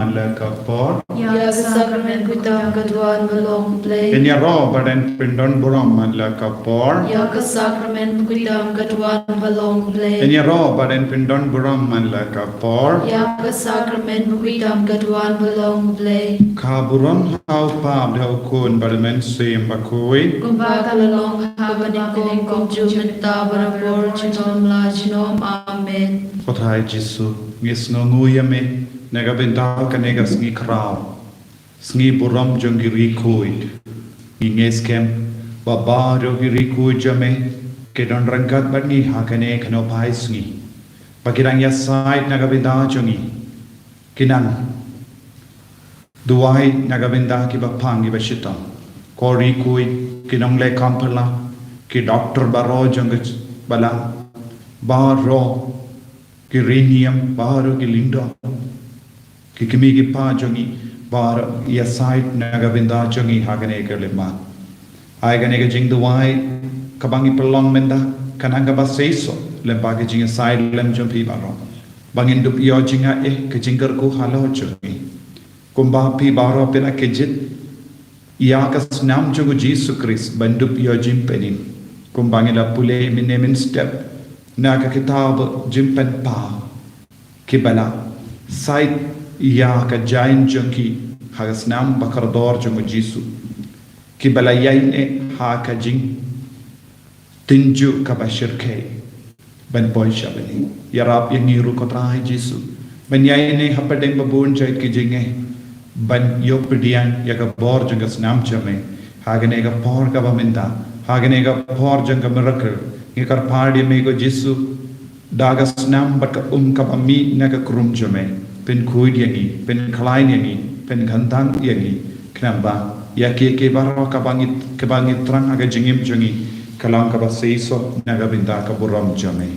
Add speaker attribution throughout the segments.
Speaker 1: Lakapor.
Speaker 2: Ya sakramen kutam kaduan belong play.
Speaker 1: Enya ro badan pindon buram lakapor.
Speaker 2: Ya sakramen kutam kaduan belong play.
Speaker 1: Enya ro badan pindon buram lakapor.
Speaker 2: Ya sakramen kutam kaduan belong play.
Speaker 1: Kaburon hau pam hau kun balmen sim bakui.
Speaker 2: Kumbaka lalong habanikong kumju menta barabor chinom la chinom amen.
Speaker 1: Kothai Jisu ngis nguyame nagabenta kanega sngi kraw. Sngi buram jongiri kuid. Inges kem baba jongiri kuid jame kedon rangkat bani hakane kanopai sngi. Pakirang yasait nagabenta jongi. Kinang Duai nagabenda ki bapang ki bashita. Kori kui kinong le kampala ki doctor baro jongach bala baro ki rinium baro ki linda ki kimi ki pa jongi bar yasait nagabenda jongi hagane ke lema. Aigane ke jing duai kabangi pelong menda kananga baseiso lempa ke jing side lem jompi baro. Bangin dup yo jinga ke jingker ku halo jongi. Kumba pi baro pina kejit ia kas nam jogo Jesu Christ bandup yo jimpenin kumbangi la pule minemin step na ka kitab jimpen pa kibala sait ia ka jain jonki hagas nam bakardor jogo Jesu kibala yaine ha ka jing tinju ka bashirke ban boy shabani yarap yangiru kotrai Jesu ban yaine hapadeng babun jait ki jinge ban yo pedian ya ka bor janga snam chame hagane ga por ka baminda hagane ga por janga miracle ye kar pardi me go Jesu daga snam bat ka ka bami na ka krum chame pen khuid yangi pen khlain yangi pen ghandang yangi knamba ya ke baro ka bangi trang aga jingim jangi kalang ka baseiso na ga binda ka buram chame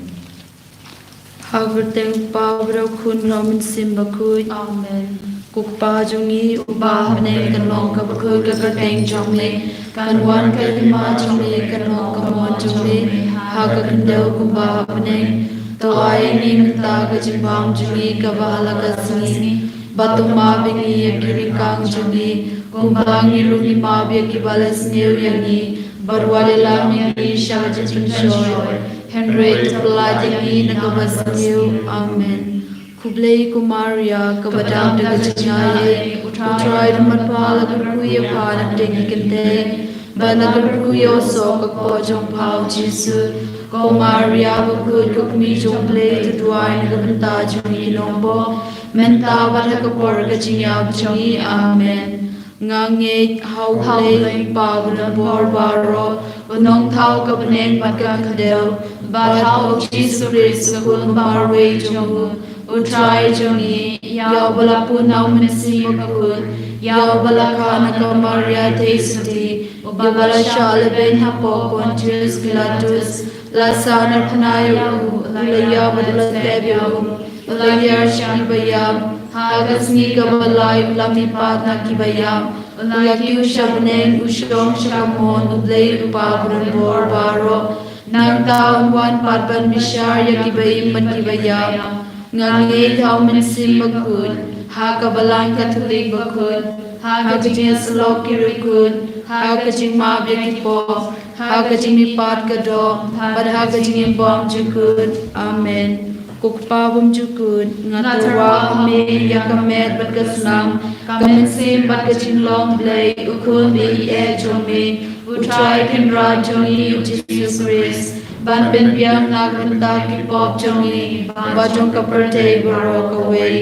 Speaker 2: Haverteng pawro kun nomin simbakui amen. Kukpa jungi ubah ne kanong kabakui kagateng jongle kanwan kalima jongle kanong kamon jongle haga kandau kubah ne to ay ni mta kajimbang jungi kabahala kasini batu mabingi yakiri kang jungi kumbangi rugi mabi kibalas new yangi barwale lam yangi shajin shoy Henry pelajari nakabas new amen. Kublai Kumaria kabadam daga janyaye utrai matpala kuya pala dengi kente bana kuya so ko jong pau Jesu Kumaria bukud kukmi jong play tuai nagabanta jungi nombo menta wala ka porga jinya jungi amen ngange hau play pawna bor baro unong thau kabnen patka kadel bahau Jesu Christ kul marwe jongu Utrai jongi yau bala punau mensi makun yau bala kana kamaria tesati ubala shale ben hapo Pontius Pilatus lasana panayu laya badala tebyo laya shani bayam hagas ni kabalay lami patna kibayam laki ushabneng ushong shakamon ublay upabran bor baro nang taon wan patban bishar yakibayim matkibayam ngange thau mensim bakun ha kabalang katolik bakun ha kajing slok kirikun ha kajing mabya kipo ha kajing mipat kado bad ha kajing bom jukun amen kukpabum jukun ngatuwa ame yakamet bad kaslam kamensim bad kajing long blay ukun bi e jome utrai kendra jongi Jesus Christ ban ben biang naganda ki pop jongi bajong kaperte borok away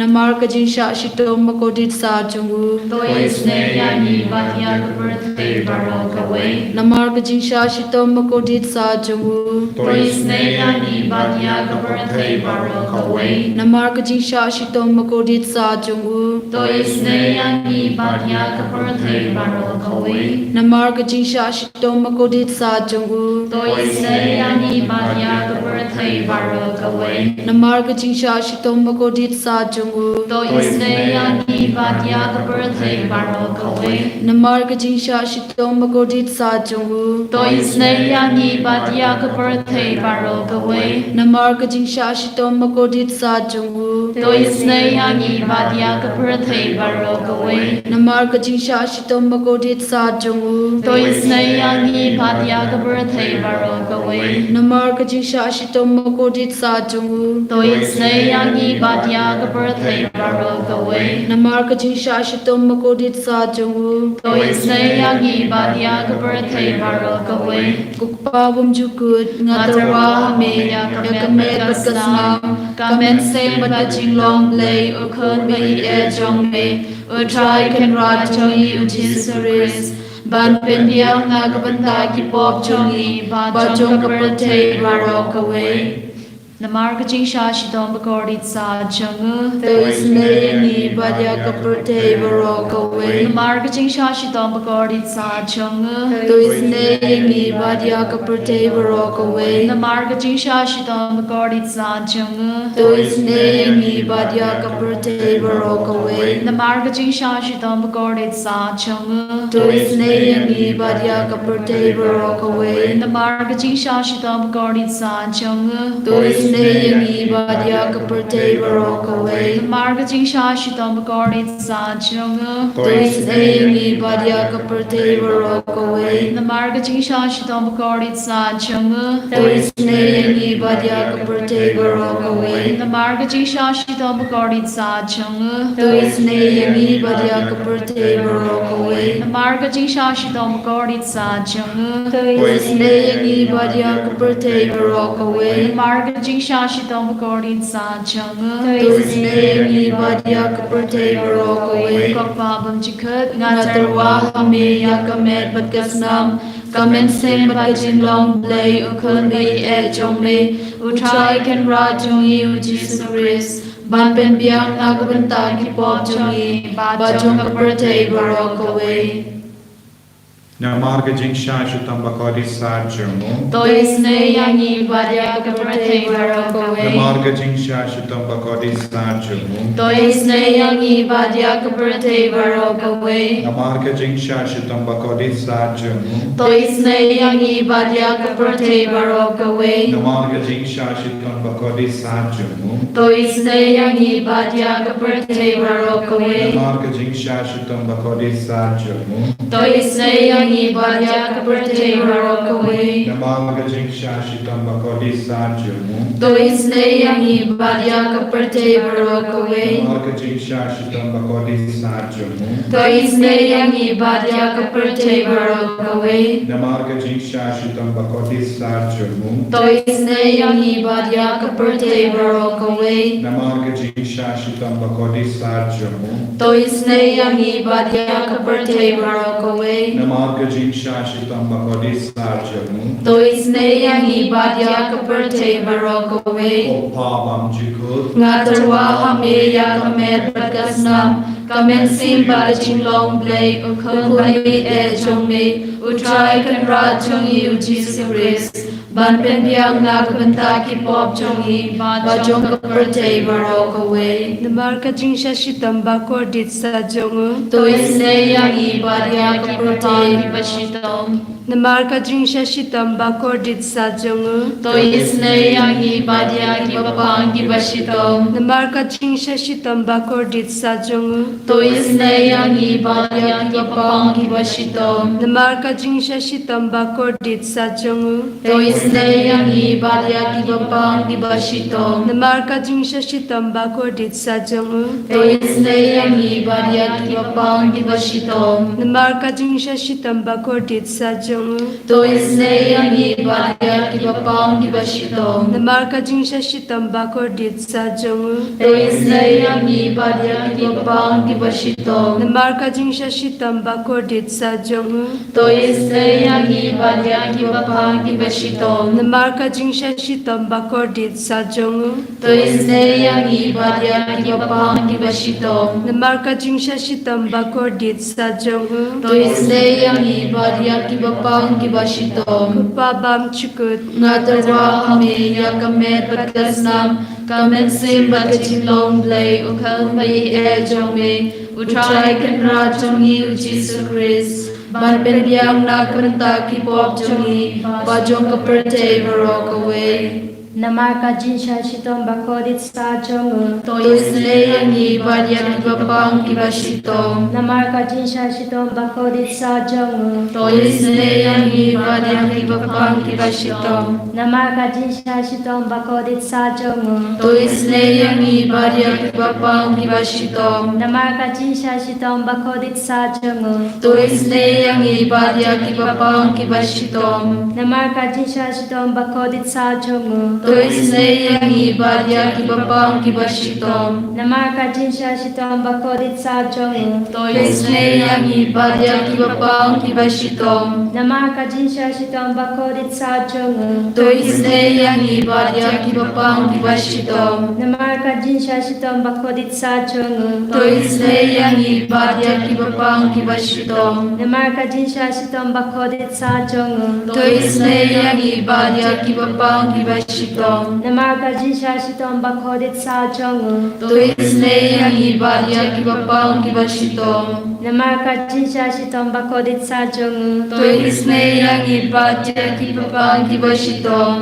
Speaker 2: namar ka jing sha shitom makodit sa jongu
Speaker 3: tois ne yani batya kaperte borok away
Speaker 2: namar ka jing sha shitom makodit sa jongu
Speaker 3: tois ne yani batya kaperte borok away
Speaker 2: namar ka jing sha shitom makodit sa jongu
Speaker 3: tois ne yani batya kaperte borok away
Speaker 2: namar ka jing sha shitom makodit sa jongu
Speaker 3: tois ne yani batya kaperte borok away
Speaker 2: namar ka jing sha shitom makodit sa jongu
Speaker 3: tois ne yani badia ka birthday baro kawe.
Speaker 2: Namar ka jingsha shitong makodit sa jonghu.
Speaker 3: Toi sneyangi badia ka birthday baro kawe.
Speaker 2: Namar ka jingsha shitong makodit sa jonghu.
Speaker 3: Toi sneyangi badia ka birthday baro kawe.
Speaker 2: Namar ka jingsha shitong makodit sa jonghu.
Speaker 3: Toi sneyangi badia ka birthday baro kawe.
Speaker 2: Namar ka jingsha shitong makodit sa jonghu.
Speaker 3: Toi sneyangi badia ka birthday baro kawe.
Speaker 2: Namar ka jingsha shitong makodit sa jonghu.
Speaker 3: Toi sneyangi badia ka birthday baro kawe.
Speaker 2: Kukpa bumjukut ngatarwa me yakamet batkasnam kamen se bataching long lay ukun me e jong me utrai ken rajoi ujisaris ban pendiang nagabanda ki pop jongi bajong kapate barok away.
Speaker 3: Namar ka jingsha shitong bakorit sa jungu.
Speaker 2: Tois ne badya kapate barok away.
Speaker 3: Namar ka jingsha shitong bakorit sa jungu.
Speaker 2: Tois ne badya kapate barok away.
Speaker 3: Namar ka jingsha shitong bakorit sa jungu.
Speaker 2: Tois ne badya kapate barok away.
Speaker 3: Namar ka jingsha shitong bakorit sa jungu.
Speaker 2: Tois ne badya kapate barok away.
Speaker 3: Namar ka jingsha shitong bakorit sa jungu.
Speaker 2: Tois ne badya kapate barok away.
Speaker 3: Namar ka jingsha shitong bakorit sa jungu.
Speaker 2: Tois ne badya kapate barok away.
Speaker 3: Namar ka jingsha shitong bakorit sa jungu.
Speaker 2: Tois ne badya kapate barok away.
Speaker 3: Namar ka jingsha shitong bakorit sa jungu.
Speaker 2: Tois ne badya kapate barok away.
Speaker 3: Namar ka jingsha shitong bakorit sa jungu.
Speaker 2: Tois ne badya kapate barok away.
Speaker 3: Namar ka jingsha shitong bakorit sa jungu.
Speaker 2: Tois ne badya kapate barok away.
Speaker 3: Kokpa bumjikut
Speaker 2: Ngatarwa hame yakamet batkasnam kamen sing batajin long play ukun me e jong me utrai ken rajoi ujisaris ban pen biang nagabanta ki pop jongi bajong kapate barok away.
Speaker 1: Namar ka jingsha shitong bakorit sa jungu.
Speaker 2: Tois ne yangi badya kapate barok away.
Speaker 1: Namar ka jingsha shitong bakorit sa jungu.
Speaker 2: Tois ne yangi badya kapate barok away.
Speaker 1: Namar ka jingsha shitong bakorit sa jungu.
Speaker 2: Tois ne yangi badya kapate barok away.
Speaker 1: Namar ka jingsha shitong bakorit sa jungu.
Speaker 2: Tois ne yangi badya kapate barok away.
Speaker 1: Namar ka jingsha shitong bakorit sa jungu.
Speaker 2: Tois ne yangi badya kapate barok away.
Speaker 1: Namar ka jingsha shitong bakorit sa jungu.
Speaker 2: Tois ne yangi badya kapate barok away.
Speaker 1: Namar ka jingsha shitong bakorit sa jungu.
Speaker 2: Tois ne yangi badya kapate barok away.
Speaker 1: Namar ka jingsha shitong bakorit sa jungu.
Speaker 2: Tois ne yangi badya kapate barok away.
Speaker 1: Namar ka jingsha shitong bakorit sa jungu.
Speaker 2: Tois ne yangi badya kapate barok away.
Speaker 1: Namar ka jingsha shitong bakorit sa jungu.
Speaker 2: Tois ne yangi badya kapate barok away.
Speaker 1: Kokpa bumjikut
Speaker 2: Ngatarwa hame yakamet batkasnam kamen sim batajin long play ukun me e jong me utrai ken rajoi ujisaris ban pen biang nagabanta ki pop jongi bajong kapate barok away.
Speaker 4: Namar ka jingsha shitam bakorit sa jungu.
Speaker 2: Tois ne yangi badya kapate
Speaker 3: bashitong.
Speaker 4: Namar ka jingsha shitam bakorit sa jungu.
Speaker 2: Tois ne yangi badya ki bapang ki bashitong.
Speaker 4: Namar ka jingsha shitam bakorit sa jungu.
Speaker 2: Tois ne yangi badya ki bapang ki bashitong.
Speaker 4: Namar ka jingsha shitam bakorit sa jungu.
Speaker 2: Tois ne yangi badya ki bapang ki bashitong.
Speaker 4: Namar ka jingsha shitam bakorit sa jungu.
Speaker 2: Tois ne yangi badya ki bapang ki bashitong.
Speaker 4: Namar ka jingsha shitam bakorit sa jungu.
Speaker 2: Tois ne yangi badya ki bapang ki bashitong.
Speaker 4: Namar ka jingsha shitam bakorit sa jungu.
Speaker 2: Tois ne yangi badya ki bapang ki bashitong.
Speaker 4: Namar ka jingsha shitam bakorit sa jungu.
Speaker 2: Tois ne yangi badya ki bapang ki bashitong.
Speaker 4: Namar ka jingsha shitam bakorit sa jungu.
Speaker 2: Tois ne yangi badya ki bapang ki bashitong.
Speaker 4: Namar ka jingsha shitam bakorit sa jungu.
Speaker 2: Tois ne yangi badya ki bapang ki bashitong.
Speaker 4: Kupabam chukut.
Speaker 2: Ngatarwa hame yakamet batkasnam kamen sim ba ke ching long blai u khal mai e jong me u try kan ra jong ni u Jesus Christ ban ben yang na kan ta ki pop jong ni ba jong ka per te rock away
Speaker 4: Namar ka jin sha shitom bakodit sa jong
Speaker 2: to is le yang ni ba yang ba pang ki ba shitom
Speaker 4: Namar ka jin sha shitom bakodit sa jong
Speaker 2: to is le yang ni ba yang ba pang ki ba shitom
Speaker 4: Namar ka jin sha shitom bakodit sa jong
Speaker 2: to is le yang ni ba yang ba pang ki ba shitom
Speaker 4: Namar ka jin sha shitom bakodit sa jong
Speaker 2: to is le yang ni ba yang ba pang ki ba shitom
Speaker 4: Namar ka jin sha shitom bakodit sa jong
Speaker 2: to is le yang ni ba yang ba pang ki ba shitom
Speaker 4: Namar ka jin sha shitom bakodit sa jong
Speaker 2: to is le yang ni ba yang ba pang ki ba shitom
Speaker 4: Namar ka jin sha shitom bakodit sa jong
Speaker 2: to is le yang ni ba yang ba pang ki ba shitom
Speaker 4: Namar ka jin sha shitom bakodit sa jong
Speaker 2: to is le yang ni ba yang ba pang ki ba shitom
Speaker 4: Namar ka jin sha shitom bakodit sa jong
Speaker 2: to is le yang ni ba yang ba pang ki ba shitom
Speaker 4: Namar ka jin sha shitom bakodit sa jong
Speaker 2: to is le yang ni ba yang ba pang ki ba shitom
Speaker 4: Namar ka jin sha shitom bakodit sa jong
Speaker 2: to is le yang ni ba yang ba pang ki ba shitom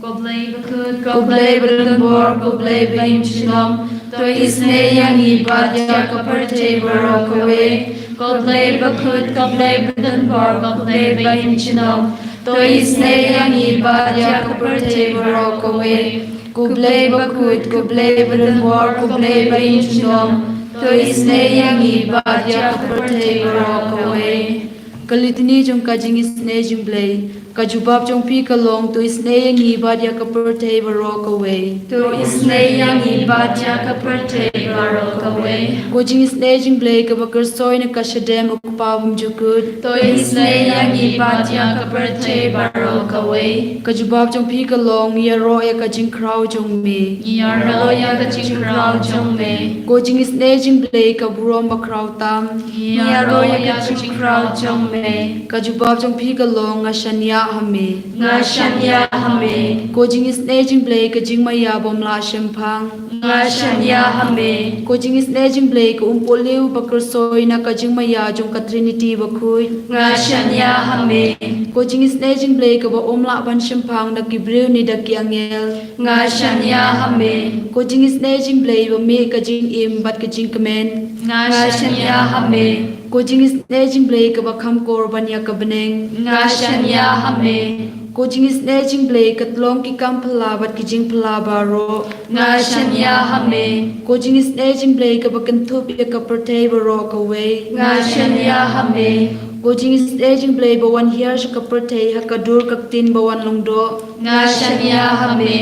Speaker 2: Koblay bakut, koblay berlembor, koblay bayim chinom. To is le yang ni ba yang ka perte barok away. Koblay bakut, koblay berlembor, koblay bayim chinom. To is le yang ni ba yang ka perte barok away. Koblay bakut, koblay berlembor, koblay bayim chinom. To is le yang ni ba yang ka perte barok away. Kalitini jong kajing is ne jumblay. Kajubab jong pi kalong to is ne yang ni ba dia ka perte barok away. To is ne yang ni ba dia ka perte barok away. Kojing is ne jumblay ka bakar soy na kashadem ukpavum jukut. To is ne yang ni ba dia ka perte barok away. Kajubab jong pi kalong ya ro ya kajing kraw jong me. Ya ro ya kajing kraw jong me. Kojing is ne jumblay ka burom ba kraw tam. Ya ro ya kajing kraw jong me. Kajubab jong pi kalong ashanya hame ngashanya hame kojing is nejing blay kajing maya bom la shempang ngashanya hame kojing is nejing blay ka umpoleu bakar soy na kajing maya jong ka trinity bakui ngashanya hame kojing is nejing blay ka ba omla ban shempang na kibreu ni da kiangel ngashanya hame kojing is nejing blay ba me kajing im bat kajing kamen ngashanya hame Kojing is nejing blay ka bakam korban ya kabeneng ngashanya hame Kojing is nejing blay katlong ki kam palabat ki jing palabaro ngashanya hame Kojing is nejing blay ka bakantup ya ka pertay baro ka way ngashanya hame Kojing is nejing blay bawan hiar sa ka pertay hakadur kaktin bawan longdo ngashanya hame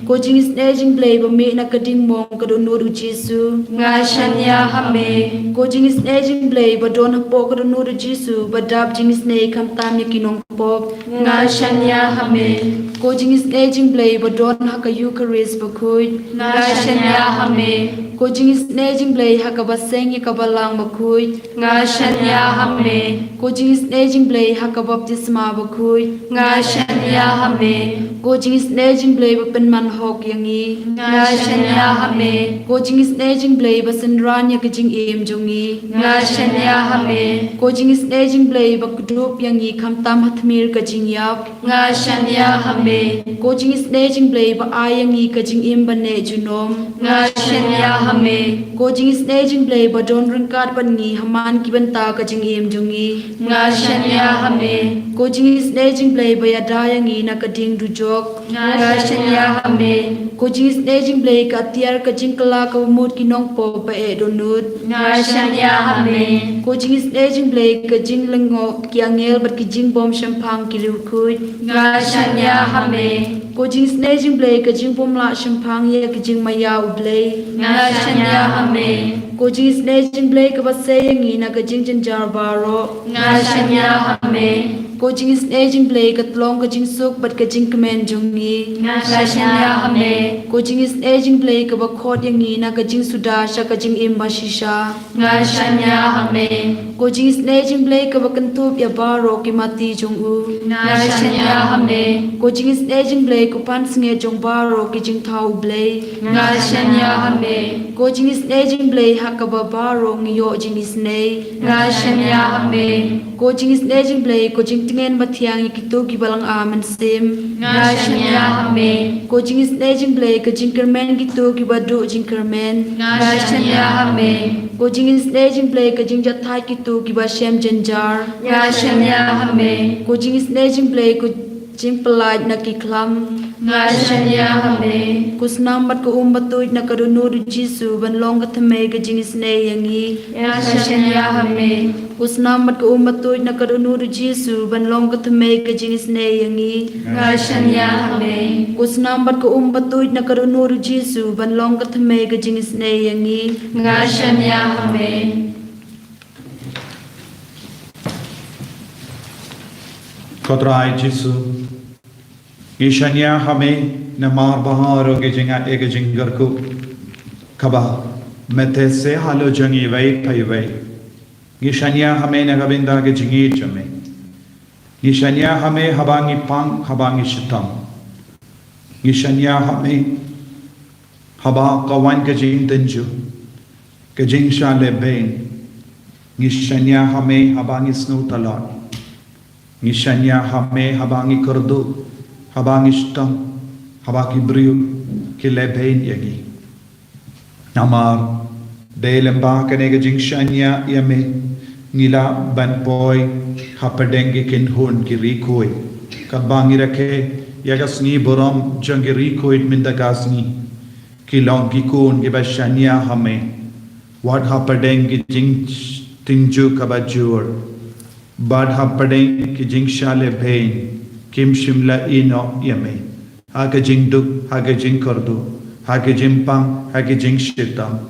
Speaker 2: Kojing is nejing blay ba me na kading mong kadunod u Jesu ngashanya hame Kojing is nejing blay ba don hapo kadunod u Jesu ba dab jing is ne kam tam ya kinong pop ngashanya hame Kojing is nejing blay ba don haka Eucharist ba kuy ngashanya hame Kojing is nejing blay haka ba seng ya kabalang ba kuy ngashanya hame Kojing is nejing blay haka baptisma ba kuy ngashanya hame Kojing is nejing blay ba penman hok yangi ngashanya hame Kojing is nejing blay ba senran ya kajing im jongi ngashanya hame Kojing is nejing blay ba kudup yangi kam tam hatmir kajing yap ngashanya hame Kojing is nejing blay ba ayangi kajing im bane junom ngashanya hame Kojing is nejing blay ba don rengkat bangi haman kibanta kajing im jongi ngashanya hame Kojing is nejing blay ba yada yangi na kading dujok ngashanya hame Kojing is nejing blay ka tiar kajing kala ka umut kinong po pa e donut ngashanya hame Kojing is nejing blay kajing lengo kiangel bat kijing bom shampang kilukut ngashanya hame Kojing is nejing blay kajing bom la shampang ya kajing maya ublay ngashanya hame Kojing is nejing blay ka basayang ina kajing janjar baro ngashanya hame Ko jing is aging play kat long ka jing sok bat ka jing kemen jongi.
Speaker 3: Ngashanya hame.
Speaker 2: Ko jing is aging play ka ba khot yang ni na ka jing suda sha ka jing imba shisha.
Speaker 3: Ngashanya hame.
Speaker 2: Ko jing is aging play ka ba kantup ya baro ki mati jong u.
Speaker 3: Ngashanya hame.
Speaker 2: Ko jing is aging play ko pan singe jong baro ki jing thau play.
Speaker 3: Ngashanya hame.
Speaker 2: Ko jing is aging play hakaba baro ngi yo jing is nei.
Speaker 3: Ngashanya hame.
Speaker 2: Ko jing is aging play ko jing tingen bathiang ikito ki balang amen sim.
Speaker 3: Ngashanya hame.
Speaker 2: Ko jing is aging play ka jing kermen gitu ki badu jing kermen.
Speaker 3: Ngashanya hame.
Speaker 2: Ko jing is aging play ka jing jathai gitu ki ba shem jenjar.
Speaker 3: Ngashanya hame.
Speaker 2: Ko jing is aging play ko jing pelaj na ki klam.
Speaker 3: Ngashanya hame.
Speaker 2: Ko snam bat ko batu na ka dunu du jisu ban long ka thame ka jing is nei yangi.
Speaker 3: Ngashanya hame.
Speaker 2: Ko snam bat ko batu na ka dunu du jisu ban long ka thame ka jing is nei yangi.
Speaker 3: Ngashanya hame.
Speaker 2: Ko snam bat ko batu na ka dunu du jisu ban long ka thame ka jing is nei yangi.
Speaker 3: Ngashanya hame.
Speaker 1: Kodrai Jisu Ishanya hame namar baharo ke jinga ege jingar ko kaba mete se halo jangi vai pai vai Ishanya hame nagavinda ke jingi chame Ishanya hame habangi pang habangi shitam Ishanya hame haba kawan ke jing tenju ke jing shale bain Ishanya hame habangi snu talot Ngishanya hame habangi kurdu, habangi shtam, habaki briu, kilebein yagi. Namar, de lemba kanega jingshanya yame, ngila banpoy, hapadengi kinhun kirikoi, kabangi rake, yagasni boram jangirikoi mindagasni, kilong kikun gibashanya hame, what hapadengi jing tinju kabajur, Bad hapadeng ki jing shale bhain kim shimla ino yame hage jing duk hage jing kardu hage jing pang hage jing shitam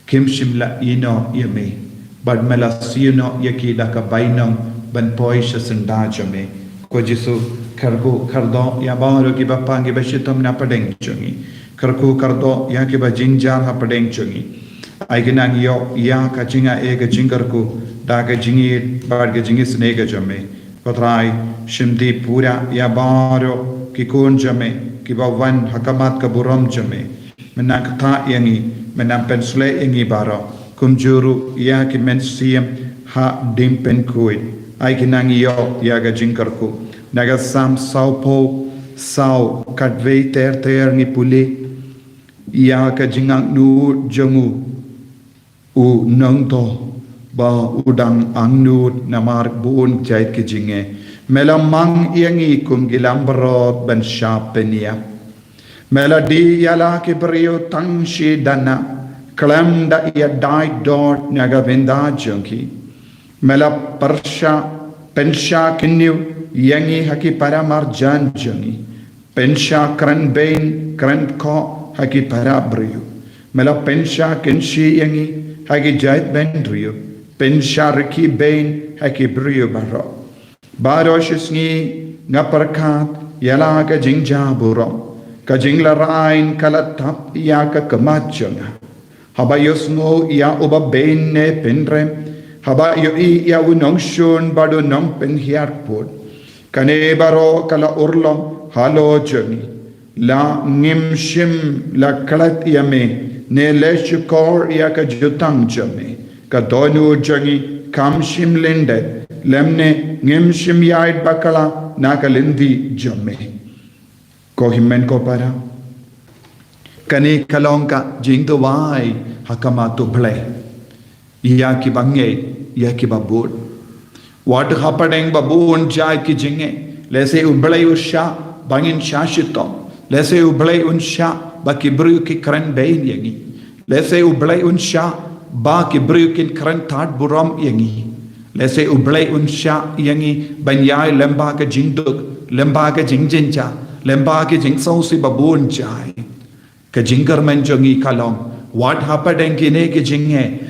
Speaker 1: kim shimla ino yame bad mela sino yaki daka bainam ban poisha sanda jame ko jisu kargo kardo ya baro ki bapang ki bashitam na padeng chungi karku kardo ya ki ba jingjar hapadeng chungi aigenang yo ya ka jinga ega jingarku daga jingi barga jingi snega jame patrai shimdi pura ya baro ki kun jame ki bawan hakamat ka buram jame menak tha yangi menam pensle yangi baro kumjuru ya ki mensiam ha dimpen kui aigenang yo ya ga jingarku naga sam saupo sau kadve ter ni puli ya ka jingang nu jangu u nang to ba udang angnut namar buun jait ke jinge melamang yangi kum gilambrot ban shapenia melody yala ke brio tangshi dana klam da ya dai dot naga venda junki mela parsha pensha kinyu yangi haki paramar jan jungi pensha kran bain kran ko haki parabrio mela pensha kinshi yangi haki jait ben rio pensharki bain haki brio baro shisngi ngaparkat yala ka jingja buro ka jingla rain kalatap ya ka kamachanga haba yosngo ya uba bain ne penrem haba yo ya unong shun bado nong pen hiarput kane baro kala urlom halo jani la ngimshim la kalat yame ne leshukor ya ka jutang jame ka donu jangi kamshim linde lemne ngimshim yaid bakala nakalindi jame ko himmen ko para kani kalongka jingto wai hakama to play ya ki bange ya ki babur what hapadeng babun jai ki jinge lese ublai usha bangin shashitom lese ublai unsha ba kibru ki kran bain yangi lese ublai unsha ba kibru kin kran tat buram yangi lese ublai unsha yangi banyai lemba ka jingduk lemba ka jingjincha lemba ka jingsau si babun jai ka jingar man jangi kalong what happened ki ne ki jinge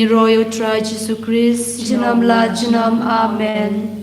Speaker 4: ni royo tra Jesus Christ. Janam la janam amen.